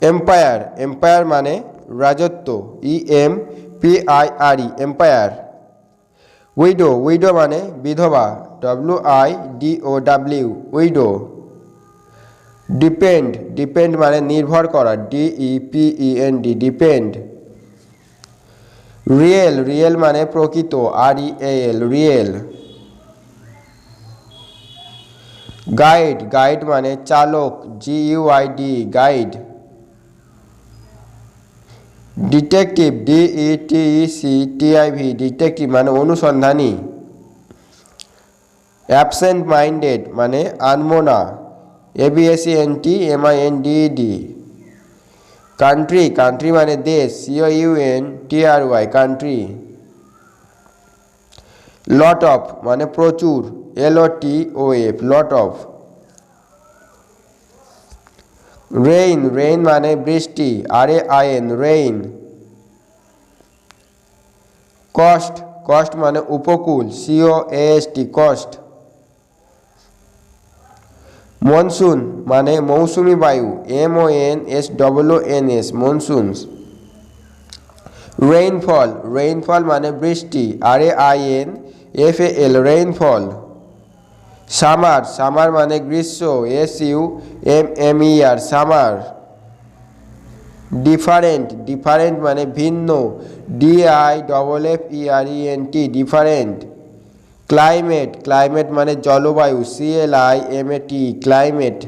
Empire, empire মানে রাজত্ব, EMPIRE, empire. Widow, widow মানে বিধবা, WIDOW, উইডো। ডিপেন্ড, ডিপেন্ড মানে নির্ভর করা, DEPEND, ডিপেন্ড। রিয়েল, রিয়েল মানে প্রকৃত, REAL, রিয়েল। গাইড, গাইড মানে চালক, GUID, guide. Detective, DETECTIV, detective মানে অনুসন্ধানী। অ্যাবসেন্ট মাইন্ডেড মানে আনমনা, ABSENTMINDED। কান্ট্রি, কান্ট্রি মানে দেশ, COUNTRY, কান্ট্রি। লট অফ মানে প্রচুর, LOTOF, lot of. Rain, rain মানে বৃষ্টি, RAIN, রেইন। কস্ট, কস্ট মানে উপকূল, COAST, কস্ট। মনসুন মানে মৌসুমি বায়ু, MONSOONS, মনসুনস। রেইনফল, রেইনফল মানে বৃষ্টি, RAINFAL, রেইনফল। সামার, সামার মানে গ্রীষ্ম, SUMMER, সামার। ডিফারেন্ট, ডিফারেন্ট মানে ভিন্ন, DIFFERENT, ডিফারেন্ট। ক্লাইমেট, ক্লাইমেট মানে জলবায়ু, CLIMATE, ক্লাইমেট।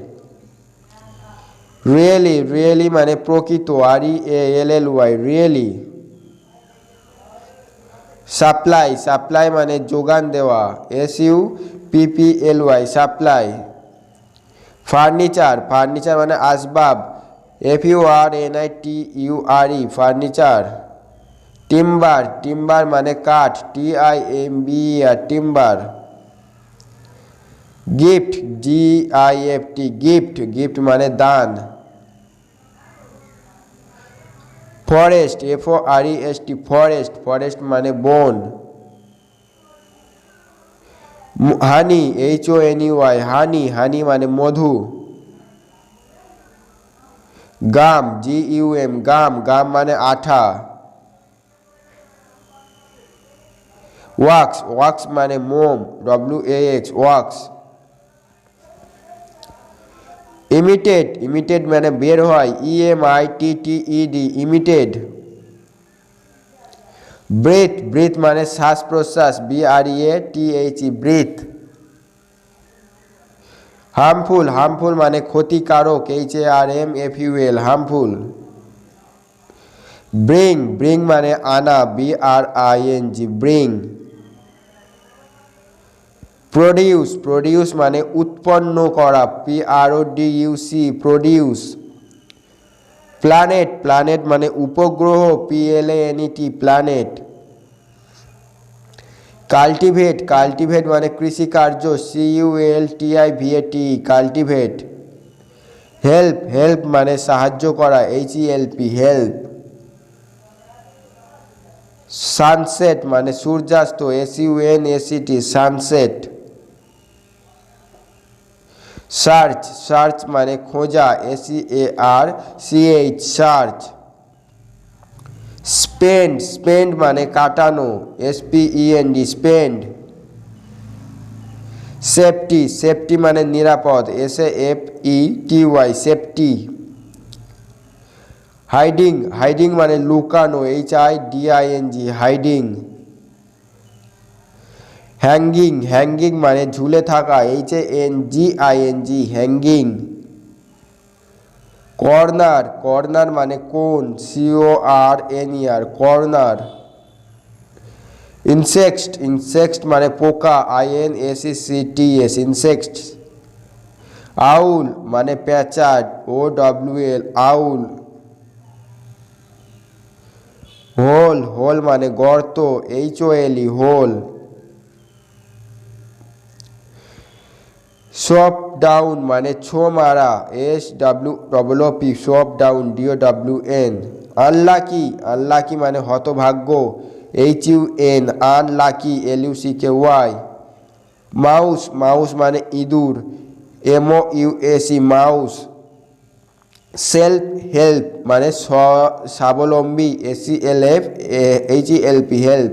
রিয়েলি, রিয়েলি মানে প্রকৃত, REALLY, রিয়েলি। সাপ্লাই, সাপ্লাই মানে যোগান দেওয়া, SUPPLY, সাপ্লাই। ফার্নিচার, ফার্নিচার মানে আসবাব, FURNITURE, ফার্নিচার। টিম্বার, টিম্বার মানে কাঠ, TIMBER, timber. Gift, GIFT, gift, gift মানে দান। ফরেস্ট, FOREST, ফরেস্ট, ফরেস্ট মানে বন। হানি, HONEY, হানি, হানি মানে মধু। গাম, GUM, গাম, গাম মানে আঠা। ওয়াক্স, ওয়াক্স মানে মোম, WAX, ওয়াক্স। ইমিটেড, ইমিটেড মানে বের হয়, EMITTED, ইমিটেড। ব্রেথ, ব্রেথ মানে শ্বাস প্রশ্বাস, BREATHE, ব্রেথ। হার্মফুল, হার্মফুল মানে ক্ষতিকারক, HARMFUL, হার্মফুল। ব্রিং, ব্রিং মানে আনা, BRING, ব্রিং। প্রডিউস, প্রডিউস মানে উৎপন্ন করা, PRODUC, প্রডিউস। প্ল্যানেট, প্ল্যানেট মানে উপগ্রহ, PLANET, প্ল্যানেট। কাল্টিভেট, কাল্টিভেট মানে কৃষিকার্য, CULTIVAT, কাল্টিভেট। হেল্প, হেল্প মানে সাহায্য করা, HELP, হেল্প। সানসেট মানে সূর্যাস্ত, SUNSET, সানসেট। সার্চ, সার্চ মানে খোঁজা, SEARCH, সার্চ। স্পেন্ড, স্পেন্ড মানে কাটানো, SPEND, স্পেন্ড। সেফটি, সেফটি মানে নিরাপদ, SAFETY, সেফটি। হাইডিং, হাইডিং মানে লুকানো, HIDING, হাইডিং। হ্যাঙ্গিং, হ্যাঙ্গিং মানে ঝুলে থাকা, HANGING, হ্যাঙ্গিং। কর্নার, কর্নার মানে কোণ, CORNER, কর্নার। ইনসেক্ট, ইনসেক্ট মানে পোকা, INSECTS, ইনসেক্টস। আউল মানে পেঁচা, OWL, আউল। হোল, হোল মানে গর্ত, HOLE, হোল। শপ ডাউন মানে ছো মারা, SWOOP, shop down, DOWN। Unlucky, unlucky মানে হতভাগ্য, HUN, unlucky, LUCKY। Mouse, mouse মানে ইঁদুর, MOUSE, মাউস। সেলফ হেল্প মানে স্বাবলম্বী, SELF হেল্প।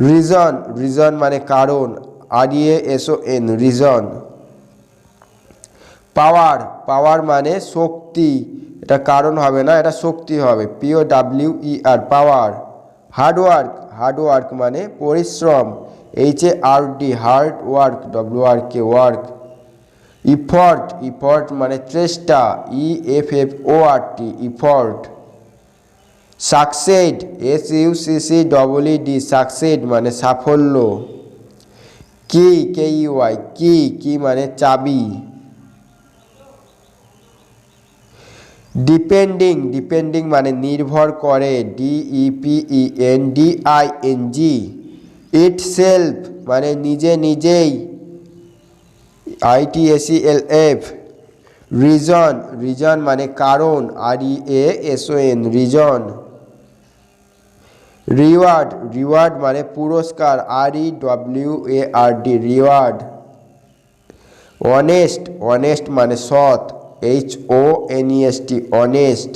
রিজন, রিজন মানে কারণ, REASON রিজন। পাওয়ার, পাওয়ার মানে শক্তি, এটা কারণ হবে না, এটা শক্তি হবে, POWER পাওয়ার। হার্ডওয়ার্ক, হার্ডওয়ার্ক মানে পরিশ্রম, HARD hard work, WORK work. ইফর্ট, ইফর্ট মানে চেষ্টা, EFFORT ইফর্ট। সাকসেড, SUCCEED সাকসেড মানে সাফল্য। কি, KEY কি, কি মানে চাবি। ডিপেন্ডিং, ডিপেন্ডিং মানে নির্ভর করে, DEPENDING। ইটসেলফ মানে নিজে নিজেই, ITSELF। রিজন, রিজন মানে কারণ, REASON রিজন। রিওয়ার্ড, রিওয়ার্ড মানে পুরস্কার, REWARD রিওয়ার্ড। অনেস্ট, অনেস্ট মানে সৎ, HONEST honest.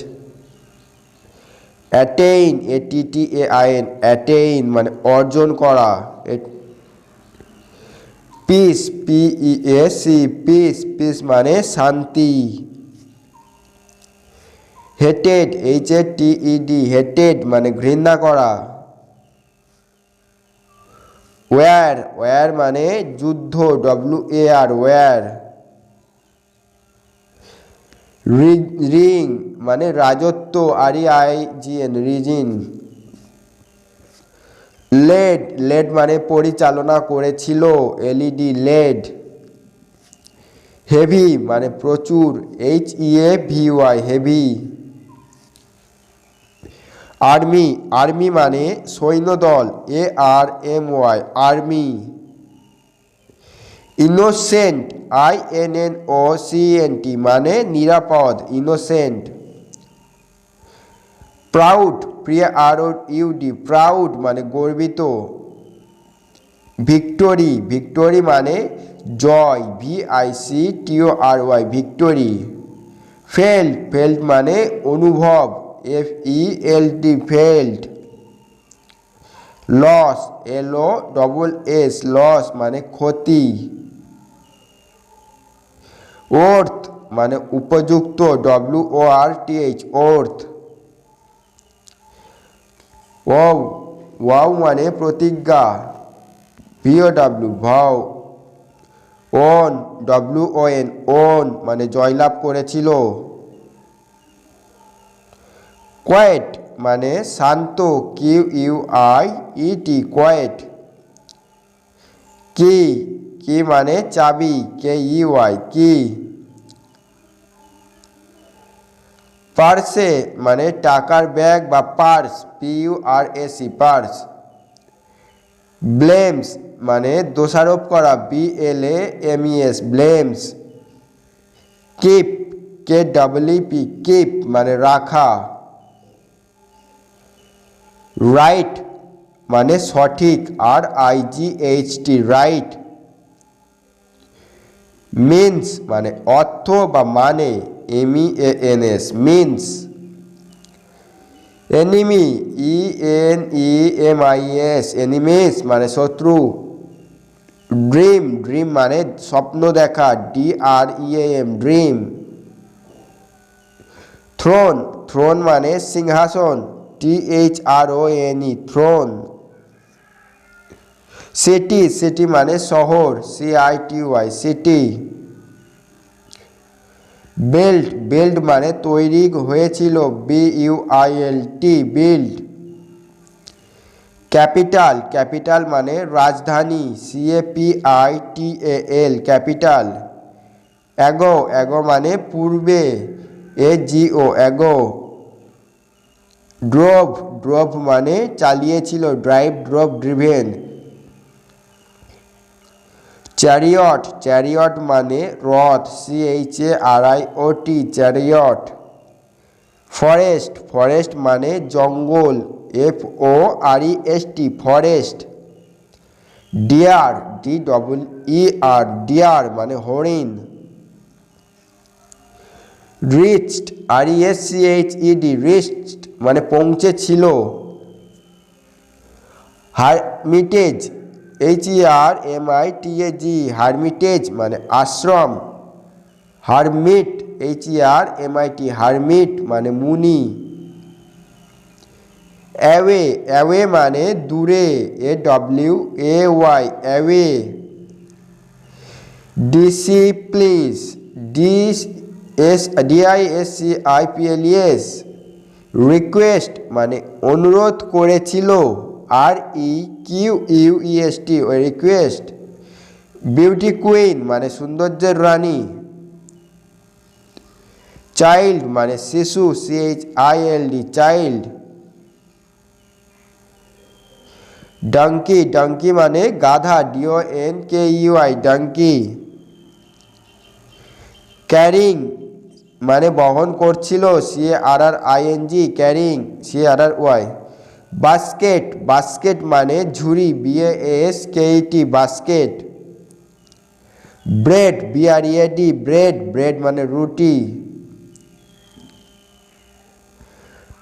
Attain, ATTAIN attain মানে অর্জন করা। পিস, PEAC পিস, পিস মানে শান্তি। হেটেড, HATED হেটেড মানে ঘৃণা করা। ওয়্যার, ওয়্যার মানে যুদ্ধ, WAR ওয়্যার। রিং মানে রাজত্ব, REIGN রিজিন। লেড, লেড মানে পরিচালনা করেছিল, LED লেড। হেভি মানে প্রচুর, HEAVY হেভি। আর্মি, আর্মি মানে সৈন্যদল, ARMY আর্মি। ইনোসেন্ট, INNOCENT মানে নিরাপদ, ইনোসেন্ট। প্রাউড, PROUD প্রাউড মানে গর্বিত। ভিক্টোরি, ভিক্টোরি মানে জয়, VICTORY ভিক্টোরি। ফেল্ড, ফেল্ড মানে অনুভব, FELD felt. Loss, LOSS loss মানে ক্ষতি। ওর্থ মানে উপযুক্ত, WORTH ওর্থ। ওয়াও, ওয়াও মানে প্রতিজ্ঞা, VOW ভাও। ওন, WON ওন মানে জয়লাভ করেছিল। কোয়েট মানে শান্ত, QUIET কোয়েট। কি, কি মানে চাবি, KEY কি। পার্সে মানে টাকার ব্যাগ বা পার্স, PURSE পার্স। ব্লেমস মানে দোষারোপ করা, BLAMES blames. Keep, KEEP keep মানে রাখা। রাইট মানে সঠিক, RIGHT রাইট। মিন্স মানে অর্থ বা মানে, MEANS means. Enemy, ENEMIS enemies মানে শত্রু। ড্রিম, ড্রিম মানে স্বপ্ন দেখা, DREAM ড্রিম। থ্রোন, থ্রোন মানে সিংহাসন, THRONE থ্রোন। সিটি, সিটি মানে শহর, CITY সিটি। বেল্ট, বেল্ট মানে তৈরি হয়েছিল, BUILT বিল্ট। ক্যাপিটাল, ক্যাপিটাল মানে রাজধানী, CAPITAL ক্যাপিটাল। অ্যাগো, অ্যাগো মানে পূর্বে, AGO অ্যাগো। ড্রোভ, ড্রোভ মানে চালিয়েছিল, drive drove driven. Chariot, chariot মানে রথ, CHARIOT চ্যারিয়ট। ফরেস্ট, ফরেস্ট মানে জঙ্গল, FOREST forest. Deer, DEER deer মানে হরিণ। রিচড, RESCHED, রিচড মানে পৌঁছেছিল। হারমিটেজ, HERMITAG, হারমিটেজ মানে আশ্রম। হারমিট, HERMIT, হারমিট মানে মুনি। অ্যাওয়ে, অ্যাওয়ে মানে দূরে, AWAY, অ্যাওয়ে। ডিসিপ্লিস, DISCIPLES, রিকোয়েস্ট মানে অনুরোধ করেছিল, REQUEST, রিকোয়েস্ট। বিউটি কুইন মানে সৌন্দর্যের রানী। চাইল্ড মানে শিশু, CHILD, চাইল্ড। ডাঙ্কি, ডাঙ্কি মানে গাধা, DONKEY, ডাঙ্কি। ক্যারিং মানে বহন করছিল, CARRING, carrying, CARRY। Basket, basket মানে ঝুড়ি, BASKET, basket. Bread, BREAD, bread, bread মানে রুটি।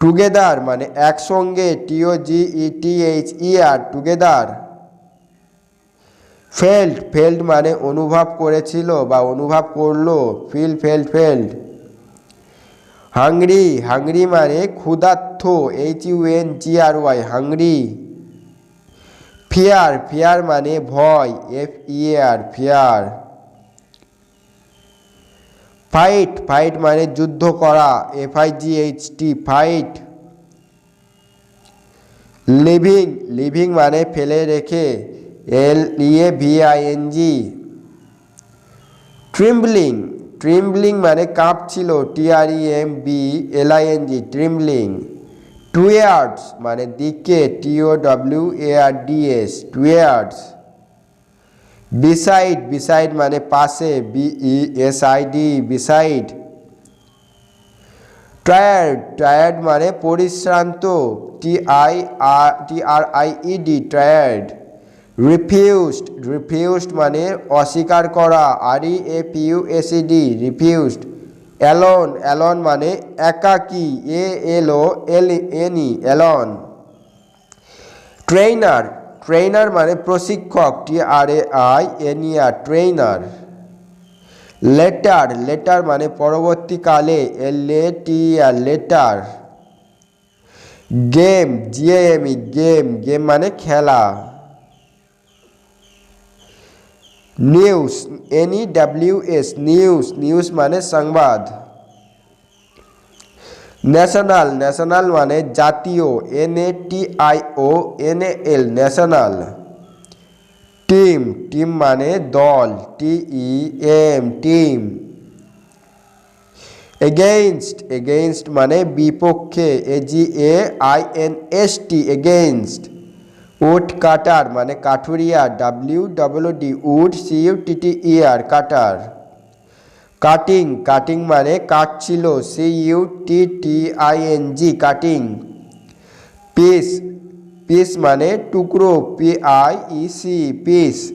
টুগেদার মানে একসঙ্গে, TOGETHER, টুগেদার। ফেল্ট, ফেল্ট মানে অনুভব করেছিল বা অনুভব করলো, ফেল্ট। হাংরি, হাংরি মানে ক্ষুধার্ত, HUNGRY, হাংরি। ফিয়ার, ফিয়ার মানে ভয়, FEAR, ফিয়ার। ফাইট, ফাইট মানে যুদ্ধ করা, FIGHT, ফাইট। লিভিং, লিভিং মানে ফেলে রেখে, LEVING। ট্রিম্বলিং, ট্রিম্বলিং মানে কাঁপছিল, TREMBLING, ট্রিম্বলিং। টুয়ার্ডস মানে দিকে, TOWARDS, টুয়ার্ডস। বিসাইড, বিসাইড মানে পাশে, BESID, বিসাইড। টায়ার্ড, টায়ার্ড মানে পরিশ্রান্ত, TRIED, টায়ার্ড। রিফিউজড, রিফিউজড মানে অস্বীকার করা, REFUSED, রিফিউজড। অ্যালোন, অ্যালোন মানে একাকী, ALONE, অ্যালোন। ট্রেইনার, ট্রেইনার মানে প্রশিক্ষক, TRAINER, ট্রেইনার। লেটার, লেটার মানে পরবর্তীকালে, LATER, letter. Game, GAME, game, game মানে খেলা। নিউজ, NEWS, নিউজ, নিউজ মানে সংবাদ। ন্যাশনাল, ন্যাশনাল মানে জাতীয়, NATIONAL, ন্যাশনাল। টিম, টিম মানে দল, TEM, টিম। এগেইনস্ট, এগেইনস্ট মানে বিপক্ষে, AGAINST, এগেইনস্ট। উড কাটার মানে কাঠুরিয়া, WOOD, wood, CUTTER, cutter. Cutting, cutting মানে কাটছিল, CUTTING, কাটিং। পিস, পিস মানে টুকরো, PIEC, piece.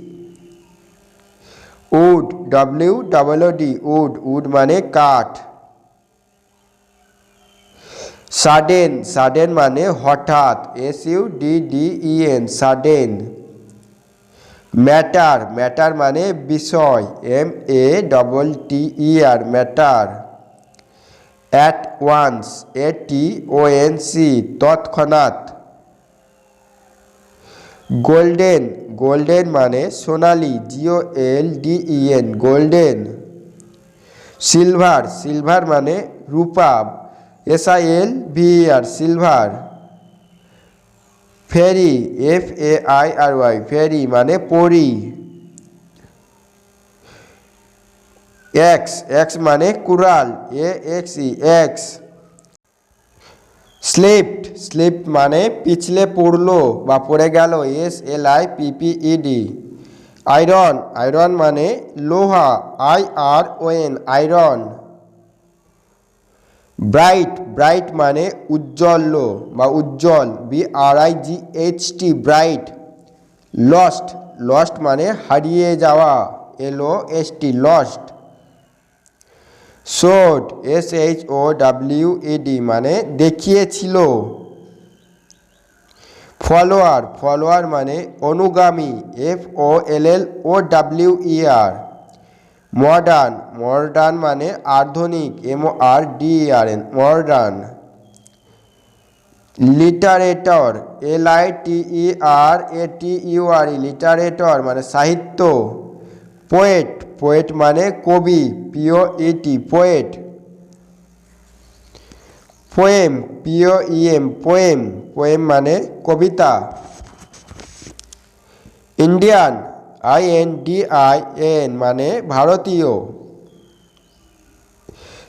Wood, WOOD, wood, wood মানে কাঠ। সাডেন, সাডেন মানে হঠাৎ, SUDDEN, সাডেন। ম্যাটার, ম্যাটার মানে বিষয়, MATTER, matter. At once, ATONC, তৎক্ষণাৎ। গোল্ডেন, গোল্ডেন মানে সোনালি, GOLDEN, গোল্ডেন। সিলভার, সিলভার মানে রূপা, SILVER, silver. Fairy, FAIRY, fairy মানে পরী। এক্স, এক্স মানে কুড়াল, AXE, এক্স। স্লিপড, স্লিপড মানে পিছলে পড়লো বা পড়ে গেল, SLIPPED। আয়রন, আয়রন মানে লোহা, IRON, আয়রন। ব্রাইট, ব্রাইট মানে উজ্জ্বল বা উজ্জ্বল, BRIGHT, ব্রাইট। লস্ট, লস্ট মানে হারিয়ে যাওয়া, LOST, লস্ট। শোড, SHOWED মানে দেখিয়েছিল। ফলোয়ার, ফলোয়ার মানে অনুগামী, FOLLOWER। মডার্ন, মডার্ন মানে আধুনিক, MORDERN মডার্ন। লিটারেটর, LITERATURE লিটারেটর মানে সাহিত্য। পোয়েট, পোয়েট মানে কবি, POET poet. Poem, POEM poem, poem মানে কবিতা। ইন্ডিয়ান, INDIAN মানে ভারতীয়।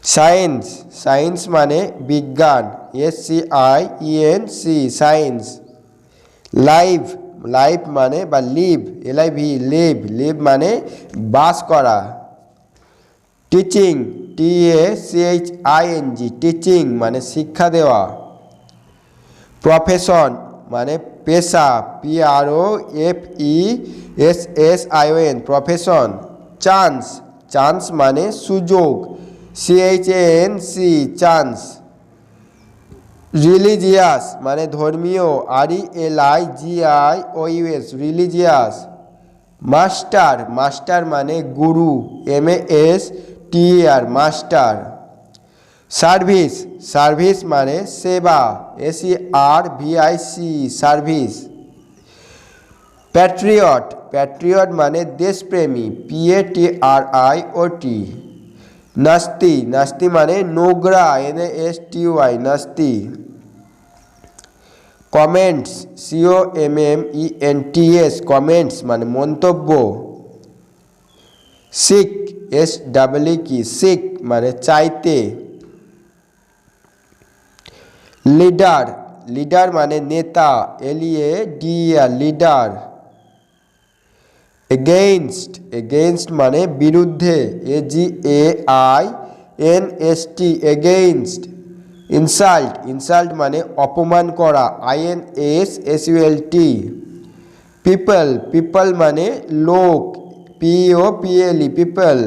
সায়েন্স, সায়েন্স মানে বিজ্ঞান, SCIENC সায়েন্স। লাইভ, লাইফ মানে বা লিভ, LIV লিভ, লিভ মানে বাস করা। টিচিং, TACHING টিচিং মানে শিক্ষা দেওয়া। প্রফেশন মানে পেশা, PROFESSION প্রফেশন। চান্স, চান্স মানে সুযোগ, CHANC চান্স। রিলিজিয়াস মানে ধর্মীয়, RELIGIOUS রিলিজিয়াস। মাস্টার, মাস্টার মানে গুরু, MASTER মাস্টার। সার্ভিস, সার্ভিস মানে সেবা, SERVIC সার্ভিস। প্যাট্রিয়ট, প্যাট্রিয়ট মানে দেশপ্রেমী, PATRIOT। নাস্তি, নাস্তি মানে নোংরা, NASTY নাস্তি। কমেন্টস, COMMENTS কমেন্টস মানে মন্তব্য। সিক, SEEK সিক মানে চাইতে। লিডার, লিডার মানে নেতা, LEADER লিডার। এগেইনস্ট, এগেইনস্ট মানে বিরুদ্ধে, AGAINST এগেইনস্ট। ইনসাল্ট, ইনসাল্ট মানে অপমান করা, INSSULT। পিপল, পিপল মানে লোক, POPLE পিপল।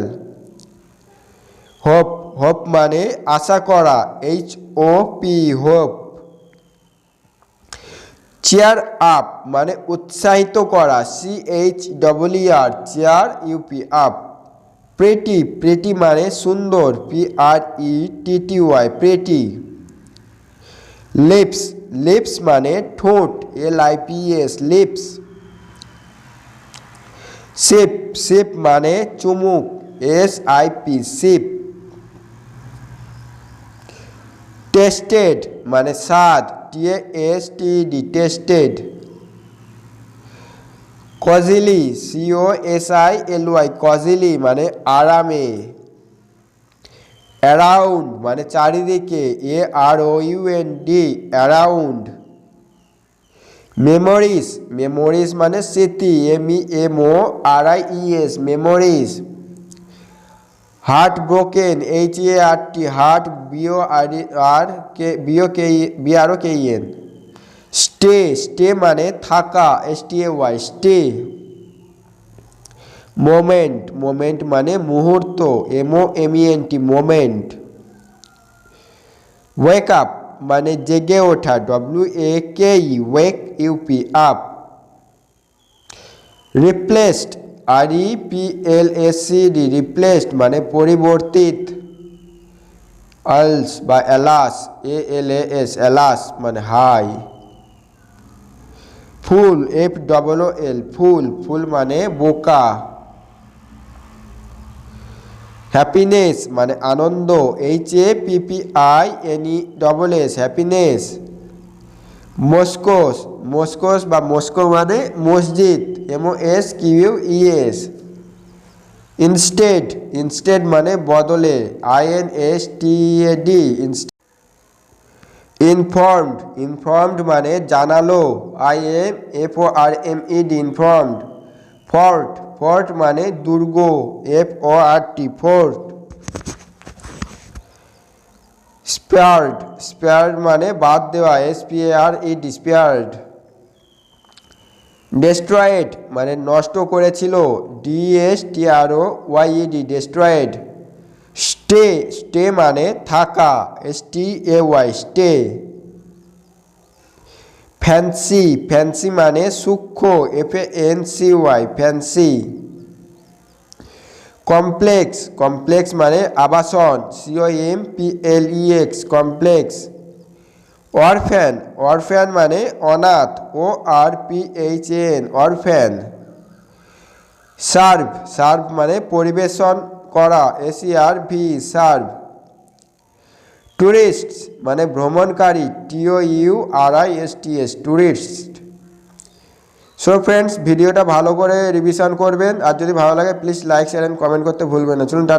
হোপ, হোপ মানে আশা করা, HOP হোপ। চেয়ার আপ মানে উৎসাহিত করা, CHER chair UP up. Pretty, pretty মানে সুন্দর, PRETTY প্রেটি। লিপস, লিপস মানে ঠোঁট, LIPS লিপস। সিপ, সিপ মানে চুমুক, SIP সিপ। টেস্টেড মানে স্বাদ, TASTED টেস্টেড। কজিলি, COSILY কজিলি মানে আরামে। অ্যারাউন্ড মানে চারিদিকে, AROUND অ্যারাউন্ড। মেমোরিজ, মেমোরিজ মানে স্মৃতি, MEMORIES memories. Heart broken, HART heart, BROKEN। Stay, stay মানে থাকা, STAY স্টে। মোমেন্ট, মোমেন্ট মানে মুহূর্ত, MOMENT মোমেন্ট। ওয়েক আপ মানে জেগে ওঠা, WAKE ওয়েক UP up. Replaced, REPLACED replaced মানে পরিবর্তিত। আলস বা এলাস, ALAS এলাস মানে হাই। ফুল, FOOL ফুল, ফুল মানে বোকা। হ্যাপিনেস মানে আনন্দ, HAPPINESS হ্যাপিনেস। মস্কোস, মস্কোস বা মস্কো মানে মসজিদ, MOSQUES। ইনস্টেড, ইনস্টেড মানে বদলে, INSTED ইনফর্মড, ইনফর্মড মানে জানালো, INFORMED ইনফর্মড। ফর্ট, ফর্ট মানে দুর্গ, FORT ফোর্ট। স্পেয়ার্ড, স্পেয়ার্ড মানে বাদ দেওয়া, SPARED স্পেয়ার্ড। ডেস্ট্রয়েড মানে নষ্ট করেছিল, DESTROYED ডেস্ট্রয়েড। স্টে, স্টে মানে থাকা, STAY, স্টে। ফ্যান্সি, ফ্যান্সি মানে সূক্ষ্ম, FANCY, ফ্যান্সি। কমপ্লেক্স, কমপ্লেক্স মানে আবাসন, COMPLEX, কমপ্লেক্স। অরফ্যান, অরফ্যান মানে অনাথ, ORPHAN, অরফ্যান। সার্ভ, সার্ভ মানে পরিবেশন করা, SERV, সার্ভ। ট্যুরিস্ট মানে ভ্রমণকারী, TOURISTS, ট্যুরিস্ট। সো ফ্রেন্ডস, ভিডিওটা ভালো করে রিভিশন করবেন, আর যদি ভালো লাগে please like share and comment করতে ভুলবেন না। চলুন।